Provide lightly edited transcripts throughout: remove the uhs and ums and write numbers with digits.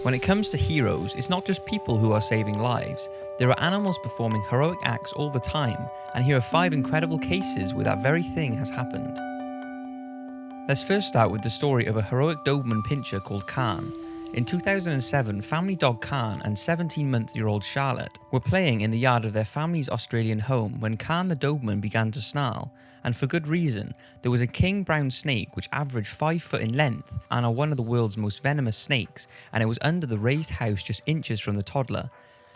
When it comes to heroes, it's not just people who are saving lives. There are animals performing heroic acts all the time, and here are 5 incredible cases where that very thing has happened. Let's first start with the story of a heroic Doberman pinscher called Khan. In 2007, family dog Khan and 17-month-old Charlotte were playing in the yard of their family's Australian home when Khan the Doberman began to snarl, and for good reason. There was a king brown snake which averaged 5 foot in length and are one of the world's most venomous snakes, and it was under the raised house just inches from the toddler.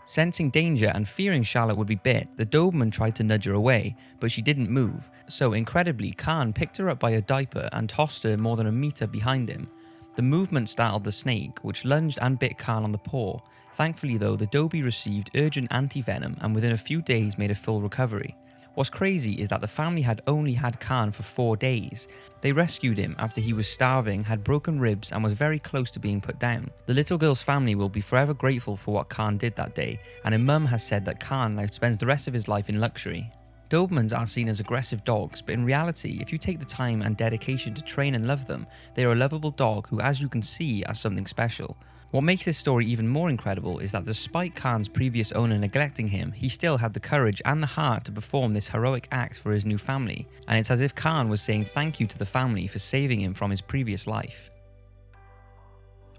Sensing danger and fearing Charlotte would be bit, the Doberman tried to nudge her away, but she didn't move, so incredibly Khan picked her up by her diaper and tossed her more than a meter behind him. The movement startled the snake, which lunged and bit Khan on the paw. Thankfully though, the Dobie received urgent anti-venom and within a few days made a full recovery. What's crazy is that the family had only had Khan for 4 days. They rescued him after he was starving, had broken ribs and was very close to being put down. The little girl's family will be forever grateful for what Khan did that day, and her mum has said that Khan now spends the rest of his life in luxury. Dobermans are seen as aggressive dogs, but in reality, if you take the time and dedication to train and love them, they are a lovable dog who, as you can see, are something special. What makes this story even more incredible is that despite Khan's previous owner neglecting him, he still had the courage and the heart to perform this heroic act for his new family, and it's as if Khan was saying thank you to the family for saving him from his previous life.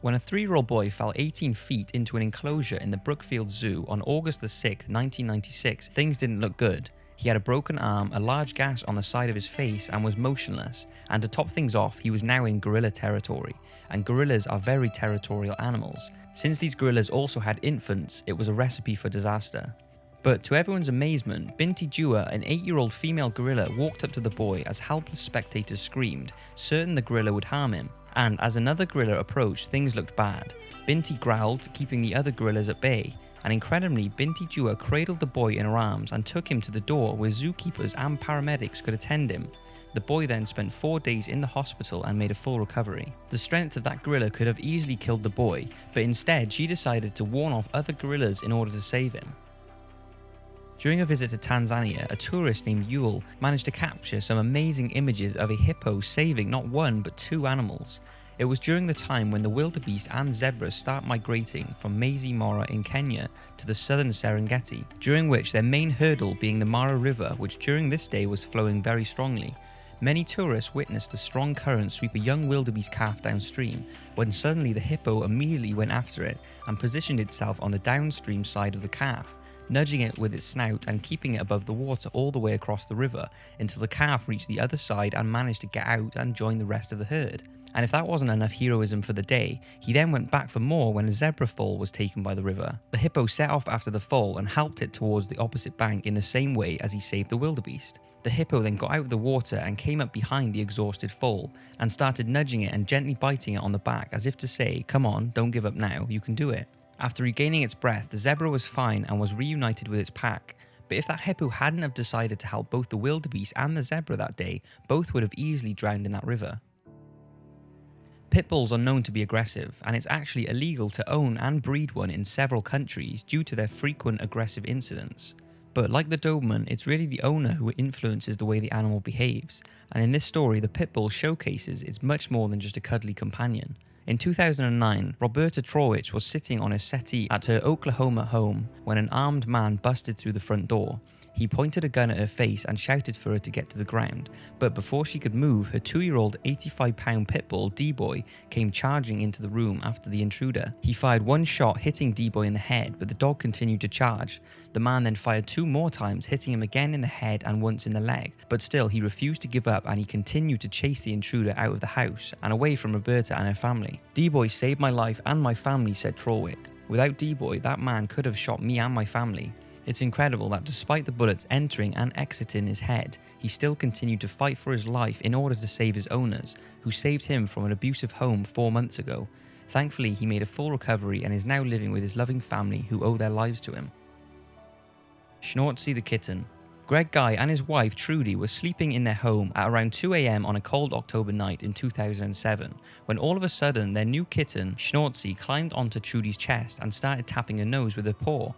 When a 3-year-old boy fell 18 feet into an enclosure in the Brookfield Zoo on August 6, 1996, things didn't look good. He had a broken arm, a large gash on the side of his face and was motionless, and to top things off, he was now in gorilla territory, and gorillas are very territorial animals. Since these gorillas also had infants, it was a recipe for disaster. But to everyone's amazement, Binti Jua, an 8-year-old female gorilla, walked up to the boy as helpless spectators screamed, certain the gorilla would harm him. And as another gorilla approached, things looked bad. Binti growled, keeping the other gorillas at bay. And incredibly, Binti Jua cradled the boy in her arms and took him to the door where zookeepers and paramedics could attend him. The boy then spent 4 days in the hospital and made a full recovery. The strength of that gorilla could have easily killed the boy, but instead she decided to warn off other gorillas in order to save him. During a visit to Tanzania, a tourist named Yule managed to capture some amazing images of a hippo saving not 1 but 2 animals. It was during the time when the wildebeest and zebras start migrating from Masai Mara in Kenya to the southern Serengeti, during which their main hurdle being the Mara River, which during this day was flowing very strongly. Many tourists witnessed the strong current sweep a young wildebeest calf downstream, when suddenly the hippo immediately went after it and positioned itself on the downstream side of the calf, nudging it with its snout and keeping it above the water all the way across the river until the calf reached the other side and managed to get out and join the rest of the herd. And if that wasn't enough heroism for the day, he then went back for more when a zebra foal was taken by the river. The hippo set off after the foal and helped it towards the opposite bank in the same way as he saved the wildebeest. The hippo then got out of the water and came up behind the exhausted foal and started nudging it and gently biting it on the back as if to say, "Come on, don't give up now, you can do it." After regaining its breath, the zebra was fine and was reunited with its pack. But if that hippo hadn't have decided to help both the wildebeest and the zebra that day, both would have easily drowned in that river. Pit bulls are known to be aggressive, and it's actually illegal to own and breed one in several countries due to their frequent aggressive incidents. But like the Doberman, it's really the owner who influences the way the animal behaves, and in this story the pit bull showcases it's much more than just a cuddly companion. In 2009, Roberta Trowich was sitting on her settee at her Oklahoma home when an armed man busted through the front door. He pointed a gun at her face and shouted for her to get to the ground, but before she could move, her 2-year-old 85-pound pit bull, D-Boy, came charging into the room after the intruder. He fired 1 shot, hitting D-Boy in the head, but the dog continued to charge. The man then fired 2 more times, hitting him again in the head and once in the leg, but still he refused to give up and he continued to chase the intruder out of the house and away from Roberta and her family. D-Boy saved my life and my family, said Trowick. Without D-Boy, that man could have shot me and my family. It's incredible that despite the bullets entering and exiting his head, he still continued to fight for his life in order to save his owners, who saved him from an abusive home 4 months ago. Thankfully, he made a full recovery and is now living with his loving family who owe their lives to him. Schnortzy the kitten. Greg Guy and his wife Trudy were sleeping in their home at around 2 AM on a cold October night in 2007, when all of a sudden their new kitten, Schnortzy, climbed onto Trudy's chest and started tapping her nose with her paw.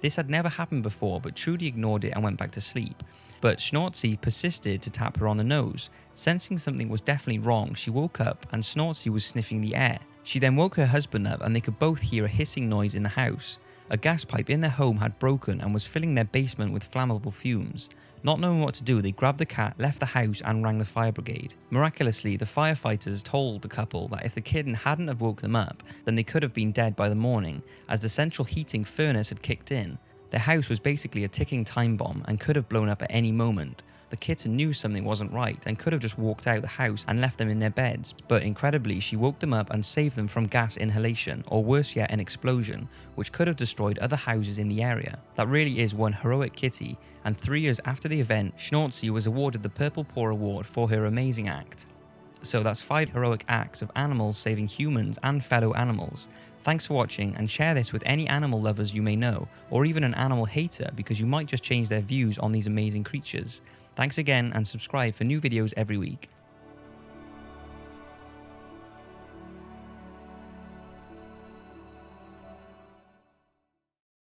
This had never happened before, but Trudy ignored it and went back to sleep. But Schnortzy persisted to tap her on the nose. Sensing something was definitely wrong, she woke up and Schnortzy was sniffing the air. She then woke her husband up and they could both hear a hissing noise in the house. A gas pipe in their home had broken and was filling their basement with flammable fumes. Not knowing what to do, they grabbed the cat, left the house and rang the fire brigade. Miraculously, the firefighters told the couple that if the kitten hadn't have woke them up, then they could have been dead by the morning, as the central heating furnace had kicked in. Their house was basically a ticking time bomb and could have blown up at any moment. The kitten knew something wasn't right and could have just walked out the house and left them in their beds, but incredibly she woke them up and saved them from gas inhalation, or worse yet, an explosion, which could have destroyed other houses in the area. That really is one heroic kitty, and 3 years after the event, Schnauzy was awarded the Purple Paw Award for her amazing act. So that's 5 heroic acts of animals saving humans and fellow animals. Thanks for watching, and share this with any animal lovers you may know, or even an animal hater, because you might just change their views on these amazing creatures. Thanks again, and subscribe for new videos every week.